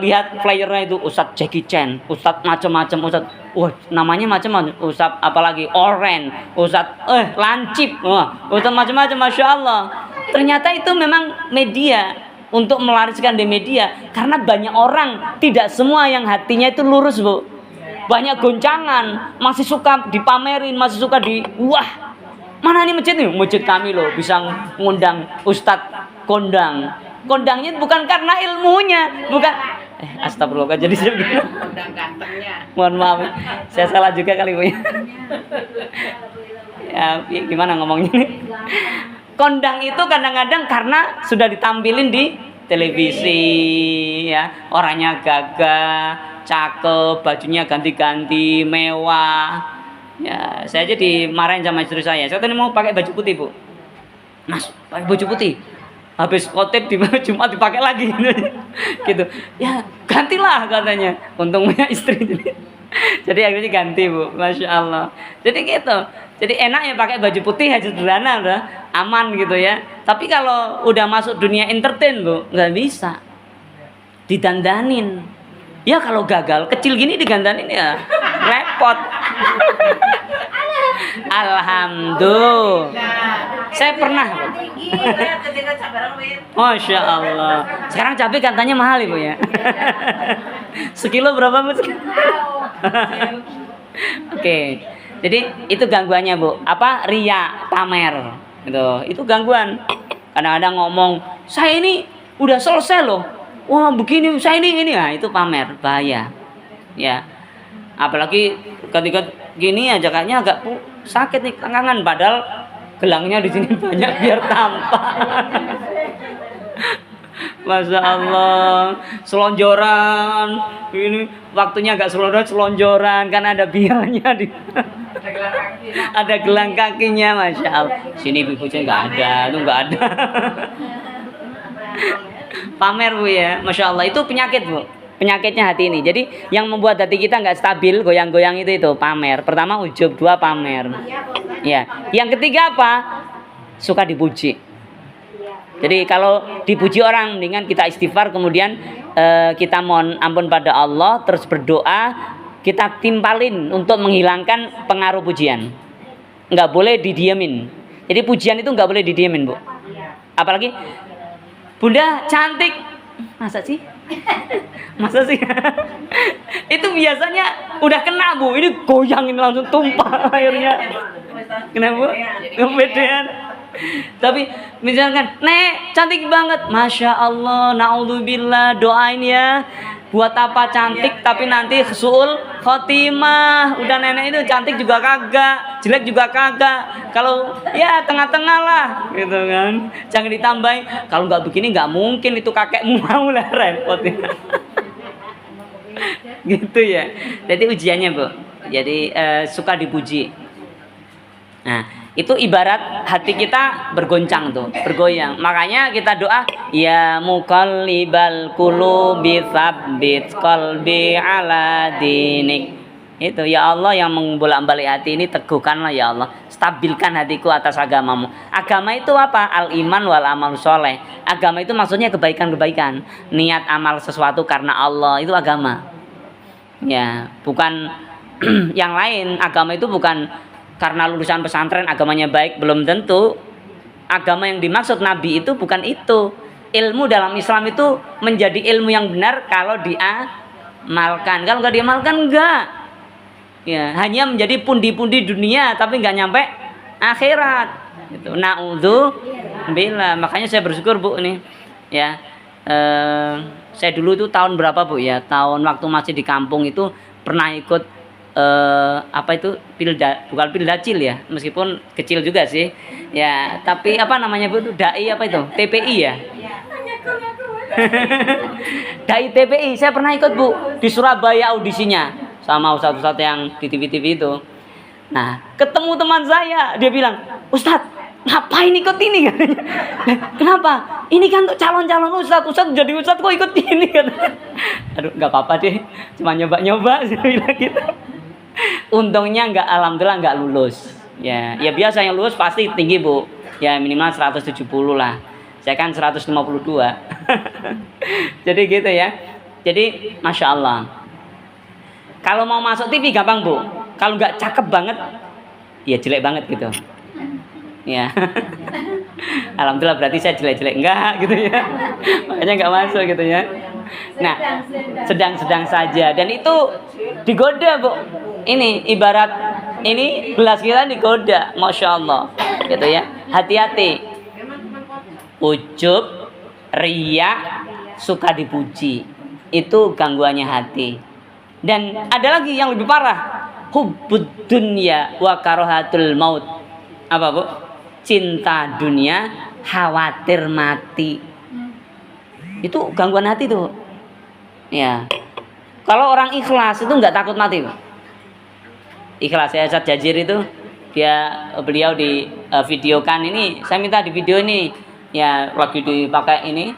lihat flyernya itu Ustadz Jackie Chan, Ustadz macam-macam, Ustadz, namanya macam-macam, Ustadz apalagi Oren, Ustadz Lancip, Ustadz macam-macam, Masya Allah. Ternyata itu memang media untuk melariskan di media, karena banyak orang tidak semua yang hatinya itu lurus Bu, banyak goncangan, masih suka dipamerin, masih suka wah mana nih masjid nih, masjid kami loh bisa ngundang Ustadz kondangnya bukan karena ilmunya, bukan astagfirullah jadi kondang gantengnya. Mohon maaf, saya salah juga kali Bu. Ya gimana ngomongnya ini? Kondang itu kadang-kadang karena sudah ditampilin di televisi ya, orangnya gagah, cakep, bajunya ganti-ganti, mewah. Ya, saya aja dimarahin sama istri saya. Saya tadi mau pakai baju putih, Bu. Mas, pakai baju putih. Habis khotib di Jumat dipakai lagi gitu. Ya gantilah katanya, untung punya istri. Jadi akhirnya ganti Bu, Masya Allah. Jadi gitu, jadi enak ya pakai baju putih aja, sederhana udah aman gitu ya. Tapi kalau udah masuk dunia entertain Bu, nggak bisa didandanin. Ya kalau gagal kecil gini digandanin ya repot. Alhamdulillah. Saya pernah. Masya Allah. Sekarang cabai katanya mahal Ibu ya. Sekilo berapa Bu? Oke. Jadi itu gangguannya Bu. Riya, pamer. Gitu. Itu gangguan. Kadang-kadang ngomong, saya ini udah selesai loh. Wah begini, saya ini. Nah, itu pamer, bahaya. Ya. Apalagi ketika gini aja kayaknya agak sakit nih tangan, padahal gelangnya di sini banyak biar tampak. Masya Allah, selonjoran. Ini waktunya agak selonjoran karena ada biarnya di. Ada gelang kakinya, Masya Allah. Sini ibu-ibunya nggak ada, itu nggak ada. Pamer Bu ya, Masya Allah, itu penyakit Bu. Penyakitnya hati ini. Jadi yang membuat hati kita nggak stabil, goyang-goyang itu pamer. Pertama ujub, dua pamer. Ya. Yang ketiga apa? Suka dipuji. Jadi kalau dipuji orang, mendingan kita istighfar, kemudian kita mohon ampun pada Allah, terus berdoa, kita timpalin untuk menghilangkan pengaruh pujian. Nggak boleh didiemin. Jadi pujian itu nggak boleh didiemin Bu. Apalagi Bunda cantik, masa sih? Masa sih? Itu biasanya udah kena Bu, ini goyangin langsung tumpah airnya. Kenapa? Kepedean. Tapi misalkan, Nek cantik banget, Masya Allah, naudzubillah, doain ya. Buat apa cantik tapi nanti suul khotimah. Udah nenek itu cantik juga kagak, jelek juga kagak. Kalau ya tengah-tengah lah gitu kan. Jangan ditambahin, kalau nggak begini nggak mungkin itu kakekmu mau lah, repot ya. Gitu ya. Jadi ujiannya Bu. Jadi suka dipuji. Nah, itu ibarat hati kita bergoncang tuh, bergoyang. Makanya kita doa, ya muqallibal qulubi tsabbit qalbi ala dinik. Itu ya Allah yang membolak-balik hati ini, teguhkanlah ya Allah, stabilkan hatiku atas agamamu. Agama itu apa? Al iman wal amal soleh. Agama itu maksudnya kebaikan-kebaikan. Niat amal sesuatu karena Allah, itu agama. Ya, bukan yang lain. Agama itu bukan karena lulusan pesantren agamanya baik, belum tentu. Agama yang dimaksud Nabi itu bukan itu. Ilmu dalam Islam itu menjadi ilmu yang benar kalau diamalkan. Kalau nggak diamalkan enggak. Ya, hanya menjadi pundi-pundi dunia tapi nggak nyampe akhirat. Gitu. Naudzubillah. Makanya saya bersyukur Bu ini. Ya, saya dulu itu tahun berapa Bu ya? Tahun waktu masih di kampung itu pernah ikut apa itu pilda, bukan pildacil ya, meskipun kecil juga sih ya, tapi apa namanya Bu itu, dai apa itu, TPI ya. Dai TPI saya pernah ikut Bu, di Surabaya audisinya sama ustadz-ustadz yang di TV-TV itu. Nah ketemu teman saya, dia bilang, Ustadz ngapain ikut ini katanya. Kenapa? Ini kan untuk calon-calon ustadz jadi ustadz kok ikut ini katanya. Aduh nggak apa-apa deh, cuma nyoba-nyoba saya bilang gitu. Untungnya alhamdulillah nggak lulus. Ya biasa yang lulus pasti tinggi Bu. Ya minimal 170 lah. Saya kan 152. Jadi gitu ya. Jadi Masya Allah. Kalau mau masuk TV gampang Bu. Kalau nggak cakep banget, ya jelek banget gitu. Ya. Alhamdulillah berarti saya jelek-jelek enggak gitu ya. Makanya nggak masuk gitu ya. Nah, sedang-sedang saja, dan itu digoda Bu. Ini ibarat ini gelas kita digoda, Masya Allah gitu ya. Hati-hati. Ujub, riya, suka dipuji, itu gangguannya hati. Dan ada lagi yang lebih parah, hubbud dunya wa karahatul maut. Apa Bu? Cinta dunia, khawatir mati. Itu gangguan hati tuh. Ya. Kalau orang ikhlas itu nggak takut mati, Bu. Ikhlas ya, Ustaz Jazir itu beliau di videokan ini, saya minta di video ini ya, lagi dipakai ini,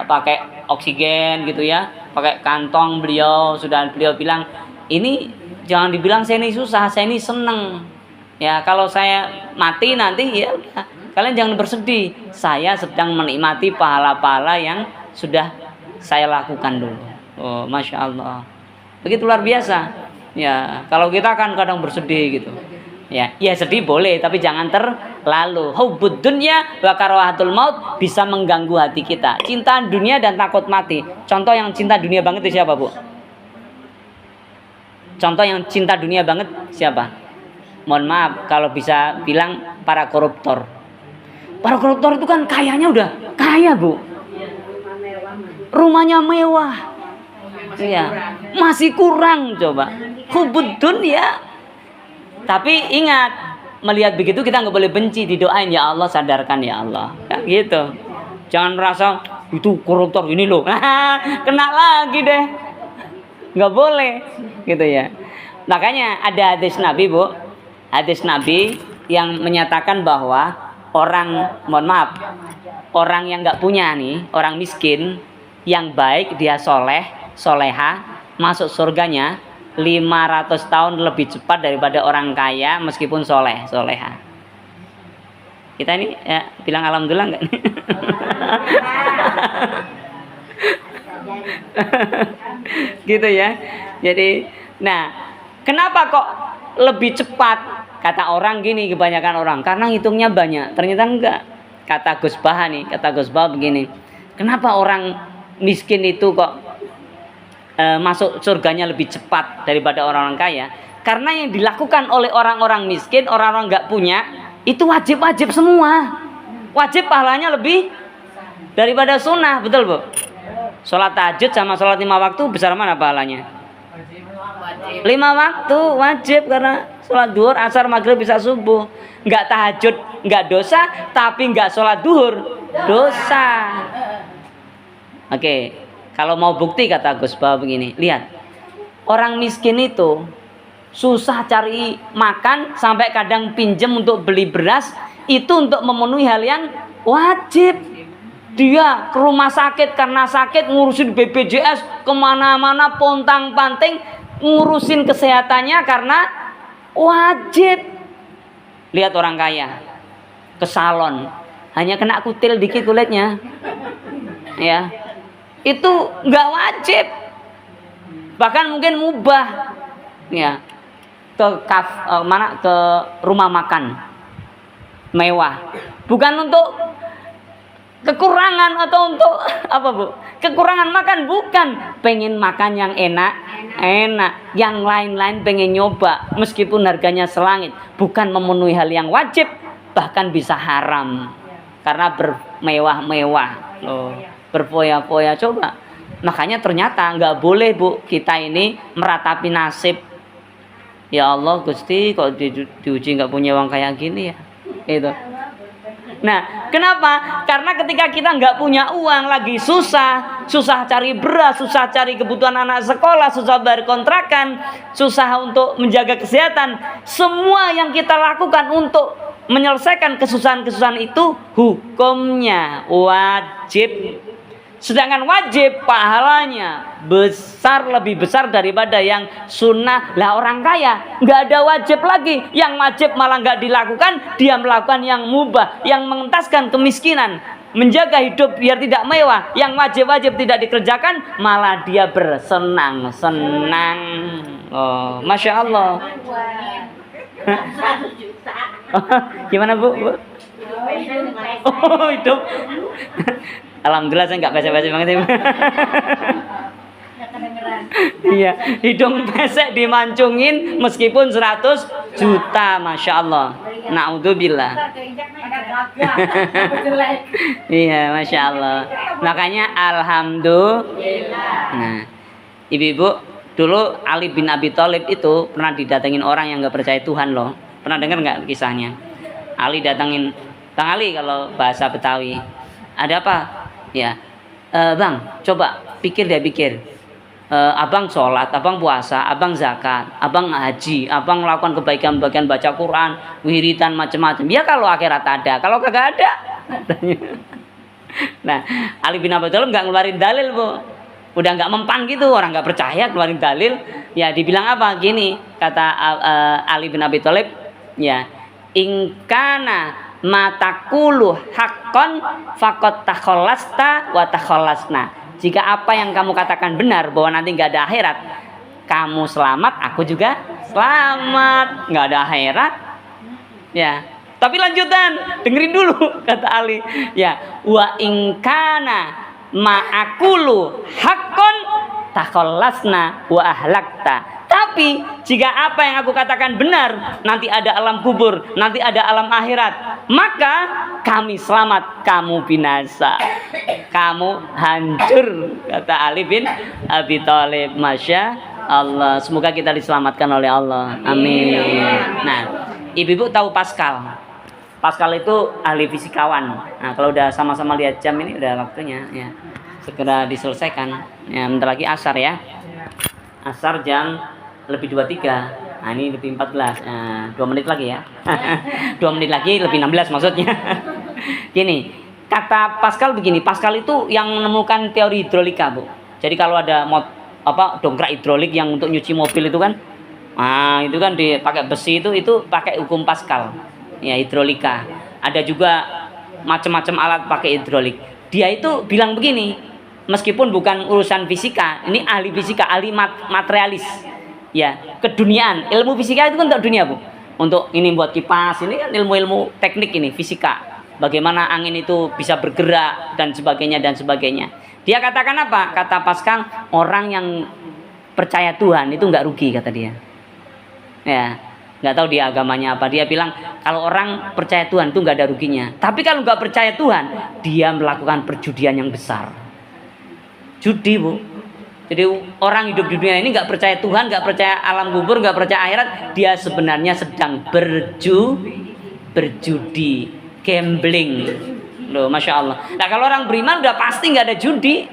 pakai oksigen gitu ya, pakai kantong, beliau bilang ini jangan dibilang saya ini susah, saya ini seneng ya, kalau saya mati nanti ya udah, kalian jangan bersedih, saya sedang menikmati pahala-pahala yang sudah saya lakukan dulu. Oh Masya Allah, begitu luar biasa. Ya, kalau kita kan kadang bersedih gitu. Ya sedih boleh, tapi jangan terlalu. Hubbud dunya wa karahatul maut bisa mengganggu hati kita. Cinta dunia dan takut mati. Contoh yang cinta dunia banget itu siapa, Bu? Contoh yang cinta dunia banget siapa? Mohon maaf kalau bisa bilang para koruptor. Para koruptor itu kan kayanya udah kaya, Bu. Rumahnya mewah. Iya. masih kurang coba. Hubud dunya. Tapi ingat, melihat begitu kita nggak boleh benci, didoain, ya Allah sadarkan ya Allah. Ya, gitu. Jangan merasa itu koruptor ini loh. Kena lagi deh. Nggak boleh gitu ya. Makanya ada hadis Nabi, Bu. Hadis Nabi yang menyatakan bahwa orang, mohon maaf, orang yang nggak punya nih, orang miskin yang baik, dia soleh, soleha, masuk surganya 500 tahun lebih cepat daripada orang kaya meskipun soleh, soleha. Kita ini ya bilang alhamdulillah nggak? Gitu ya. Jadi, nah, kenapa kok lebih cepat? Kata orang gini, kebanyakan orang karena hitungnya banyak. Ternyata enggak. Kata Gus Bah nih, kata Gus Bah begini. Kenapa orang miskin itu kok masuk surganya lebih cepat daripada orang-orang kaya? Karena yang dilakukan oleh orang-orang miskin, orang-orang nggak punya, itu wajib-wajib semua. Wajib pahalanya lebih daripada sunnah, betul Bu? Sholat tahajud sama sholat 5 waktu besar mana pahalanya? 5 waktu wajib, karena sholat duhur, asar, maghrib, bisa subuh. Nggak tahajud nggak dosa, tapi nggak sholat duhur dosa. Oke, kalau mau bukti kata Gus Bah begini, lihat, orang miskin itu susah cari makan, sampai kadang pinjem untuk beli beras, itu untuk memenuhi hal yang wajib. Dia ke rumah sakit karena sakit, ngurusin BPJS kemana-mana, pontang-panting, ngurusin kesehatannya karena wajib. Lihat orang kaya ke salon, hanya kena kutil dikit kulitnya, ya, itu nggak wajib, bahkan mungkin mubah, ya, ke ke rumah makan mewah, bukan untuk kekurangan atau untuk apa Bu? Kekurangan makan, bukan, pengen makan yang enak, yang lain-lain pengen nyoba meskipun harganya selangit, bukan memenuhi hal yang wajib, bahkan bisa haram karena bermewah-mewah, berfoya-foya. Coba, makanya ternyata nggak boleh Bu kita ini meratapi nasib. Ya Allah Gusti, kok diuji nggak punya uang kayak gini ya, itu. Nah, kenapa? Karena ketika kita nggak punya uang, lagi susah cari beras, susah cari kebutuhan anak sekolah, susah bayar kontrakan, susah untuk menjaga kesehatan, semua yang kita lakukan untuk menyelesaikan kesusahan-kesusahan itu hukumnya wajib. Sedangkan wajib pahalanya besar, lebih besar daripada yang sunnah. Lah orang kaya nggak ada wajib lagi, yang wajib malah nggak dilakukan, dia melakukan yang mubah, yang mengentaskan kemiskinan, menjaga hidup biar tidak mewah. Yang wajib-wajib tidak dikerjakan, malah dia bersenang-senang. Oh, masya Allah. Gimana Bu? Oh, hidup. Alhamdulillah saya nggak baca-baca banget ya. Iya, hidung pesek dimancungin meskipun 100 juta, masya Allah. Naudzubillah. Iya, masya Allah. Makanya alhamdulillah. Nah, ibu-ibu, dulu Ali bin Abi Thalib itu pernah didatengin orang yang nggak percaya Tuhan loh. Pernah dengar nggak kisahnya? Ali datangin, Bang Ali kalau bahasa Betawi, ada apa? Ya, Bang, coba pikir deh, pikir. Abang sholat, abang puasa, abang zakat, abang haji, abang melakukan kebaikan-kebaikan, baca Quran, wiridan macam-macam. Ya kalau akhirat ada, kalau kagak ada. Nah, Ali bin Abi Thalib nggak ngeluarin dalil Bu. Udah nggak mempan gitu, orang nggak percaya, keluarin dalil. Ya dibilang apa? Gini kata Ali bin Abi Thalib, ya, ingkana matakulu hakkon fakot takholasta wa takholasna. Jika apa yang kamu katakan benar, bahwa nanti nggak ada akhirat, kamu selamat, aku juga selamat. Nggak ada akhirat, ya. Tapi lanjutan, dengerin dulu kata Ali. Ya, wa ingkana ma'akulu hakkon takholasna wa ahlakta. Tapi jika apa yang aku katakan benar, nanti ada alam kubur, nanti ada alam akhirat, maka kami selamat, kamu binasa. kamu hancur, kata Ali bin Abi Thalib. Masya Allah, semoga kita diselamatkan oleh Allah, amin. Nah, ibu-ibu tahu Pascal? Pascal itu ahli fisikawan. Nah, kalau udah sama-sama lihat jam ini udah waktunya ya, segera diselesaikan ya, bentar lagi asar ya, asar jam lebih 23. Nah, ini lebih 14. Nah, 2 menit lagi ya. 2 menit lagi lebih 16 maksudnya. Gini, kata Pascal begini, Pascal itu yang menemukan teori hidrolika, Bu. Jadi kalau ada dongkrak hidrolik yang untuk nyuci mobil itu kan, nah itu kan dipakai besi, itu pakai hukum Pascal. Ya, hidrolika. Ada juga macam-macam alat pakai hidrolik. Dia itu bilang begini, meskipun bukan urusan fisika, ini ahli fisika, ahli materialis. Ya, keduniaan. Ilmu fisika itu kan untuk dunia, Bu. Untuk ini buat kipas, ini kan ilmu-ilmu teknik ini, fisika. Bagaimana angin itu bisa bergerak dan sebagainya dan sebagainya. Dia katakan apa? Kata Pascal, orang yang percaya Tuhan itu nggak rugi, kata dia. Ya, nggak tahu dia agamanya apa. Dia bilang kalau orang percaya Tuhan itu nggak ada ruginya. Tapi kalau nggak percaya Tuhan, dia melakukan perjudian yang besar. Judi, Bu. Jadi orang hidup di dunia ini nggak percaya Tuhan, nggak percaya alam kubur, nggak percaya akhirat, dia sebenarnya sedang berjudi, gambling. Loh, Masya Allah. Nah, kalau orang beriman udah pasti nggak ada judi,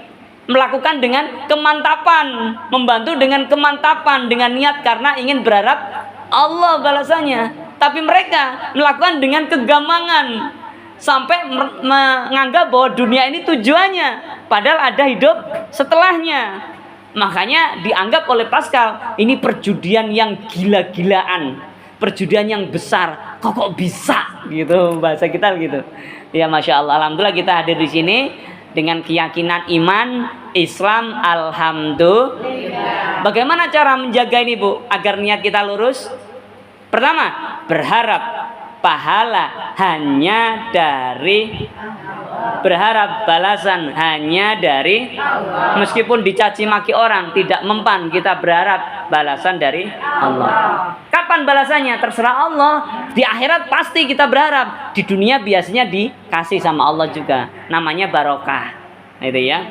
melakukan dengan kemantapan, membantu dengan kemantapan, dengan niat karena ingin berharap Allah balasannya. Tapi mereka melakukan dengan kegamangan sampai menganggap bahwa dunia ini tujuannya, padahal ada hidup setelahnya. Makanya dianggap oleh Pascal ini perjudian yang gila-gilaan, perjudian yang besar. Kok bisa gitu, bahasa kita gitu. Ya, Masya Allah. Alhamdulillah kita hadir di sini dengan keyakinan iman Islam. Alhamdulillah. Bagaimana cara menjaga ini, Bu, agar niat kita lurus? Pertama, berharap pahala hanya dari, berharap balasan hanya dari Allah. Meskipun dicaci maki orang, tidak mempan, kita berharap balasan dari Allah. Kapan balasannya? Terserah Allah. Di akhirat pasti kita berharap. Di dunia biasanya dikasih sama Allah juga. Namanya barokah. Itu ya.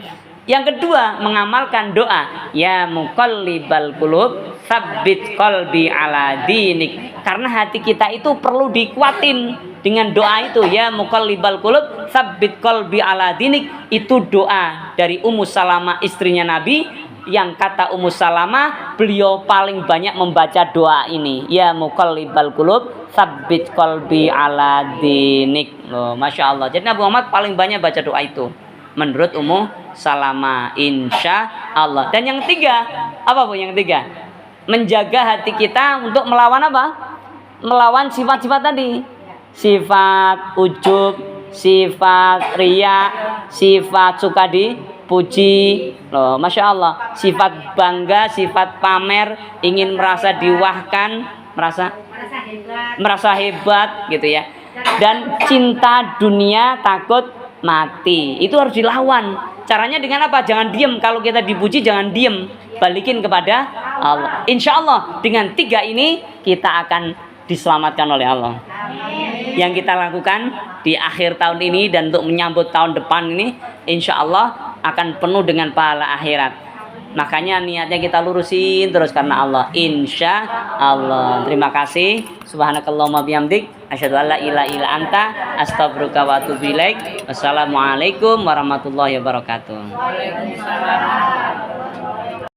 Yang kedua, mengamalkan doa. Ya muqallibal qulub, tsabbit qalbi ala dinik. Karena hati kita itu perlu dikuatin dengan doa itu. Ya muqallibal qulub, tsabbit qalbi ala dinik. Itu doa dari Ummu Salamah, istrinya Nabi. Yang kata Ummu Salamah, beliau paling banyak membaca doa ini. Ya muqallibal qulub, tsabbit qalbi ala dinik. Loh, Masya Allah. Jadi Nabi Muhammad paling banyak baca doa itu, menurut Ummu Salamah, insya Allah. Dan yang tiga, apa Bu? Yang tiga, menjaga hati kita untuk melawan apa? Melawan sifat-sifat tadi. Sifat ujub, sifat riya, sifat suka dipuji. Loh, Masya Allah. Sifat bangga, sifat pamer, ingin merasa diwahkan, merasa hebat gitu ya. Dan cinta dunia, takut mati. Itu harus dilawan. Caranya dengan apa? Jangan diem. Kalau kita dipuji jangan diem, balikin kepada Allah. Insya Allah dengan tiga ini kita akan diselamatkan oleh Allah. Amin. Yang kita lakukan di akhir tahun ini dan untuk menyambut tahun depan ini, insya Allah akan penuh dengan pahala akhirat. Makanya niatnya kita lurusin terus karena Allah, insya Allah. Terima kasih. Subhanakallahumma bihamdik, asyhadu an la ilaha illa anta, astaghfiruka wa atubu ilaik. Wassalamualaikum warahmatullahi wabarakatuh. Waalaikumsalam.